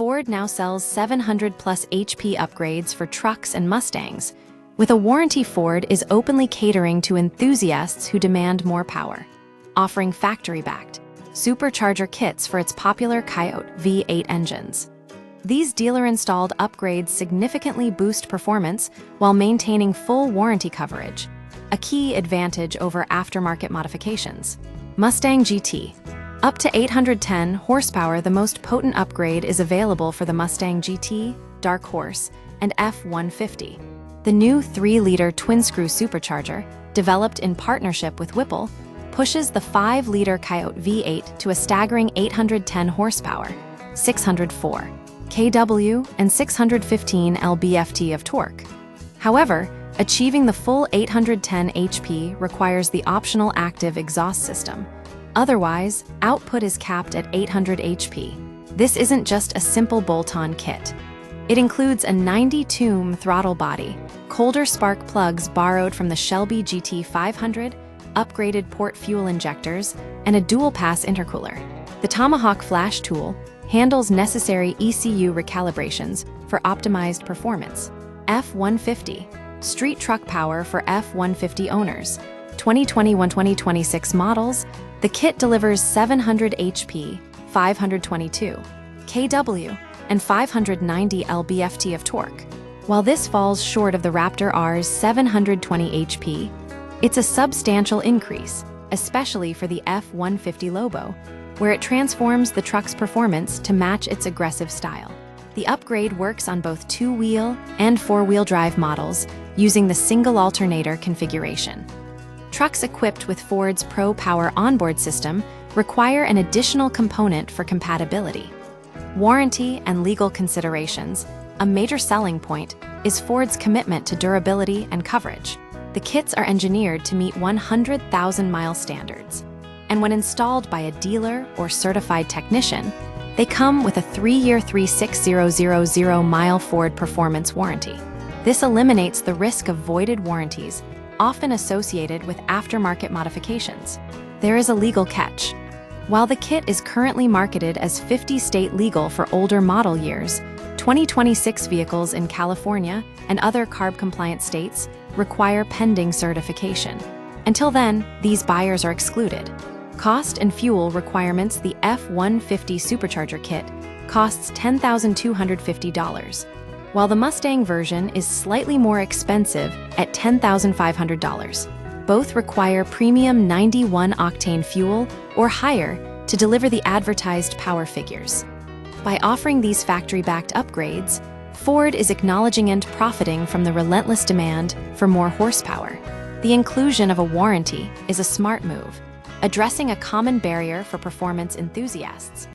Ford now sells 700-plus HP upgrades for trucks and Mustangs. With a warranty, Ford is openly catering to enthusiasts who demand more power, offering factory-backed supercharger kits for its popular Coyote V8 engines. These dealer-installed upgrades significantly boost performance while maintaining full warranty coverage, a key advantage over aftermarket modifications. Mustang GT. Up to 810 horsepower, the most potent upgrade is available for the Mustang GT, Dark Horse, and F-150. The new 3-liter twin-screw supercharger, developed in partnership with Whipple, pushes the 5-liter Coyote V8 to a staggering 810 horsepower, 604 kW, and 615 lb-ft of torque. However, achieving the full 810 HP requires the optional active exhaust system. Otherwise, output is capped at 800 HP. This isn't just a simple bolt-on kit. It includes a 90-tune throttle body, colder spark plugs borrowed from the Shelby GT500, upgraded port fuel injectors, and a dual-pass intercooler. The Tomahawk Flash tool handles necessary ECU recalibrations for optimized performance. F-150. Street truck power for F-150 owners. 2021-2026 models. The kit delivers 700 HP, 522 kW, and 590 lb-ft of torque. While this falls short of the Raptor R's 720 HP, it's a substantial increase, especially for the F-150 Lobo, where it transforms the truck's performance to match its aggressive style. The upgrade works on both 2-wheel and 4-wheel drive models using the single alternator configuration. Trucks equipped with Ford's Pro Power onboard system require an additional component for compatibility. Warranty and legal considerations. A major selling point is Ford's commitment to durability and coverage. The kits are engineered to meet 100,000-mile standards, and when installed by a dealer or certified technician, they come with a 3-year 36,000-mile Ford performance warranty. This eliminates the risk of voided warranties, often associated with aftermarket modifications. There is a legal catch. While the kit is currently marketed as 50-state legal for older model years, 2026 vehicles in California and other CARB-compliant states require pending certification. Until then, these buyers are excluded. Cost and fuel requirements. The F-150 supercharger kit costs $10,250, while the Mustang version is slightly more expensive at $10,500. Both require premium 91-octane fuel or higher to deliver the advertised power figures. By offering these factory-backed upgrades, Ford is acknowledging and profiting from the relentless demand for more horsepower. The inclusion of a warranty is a smart move, addressing a common barrier for performance enthusiasts.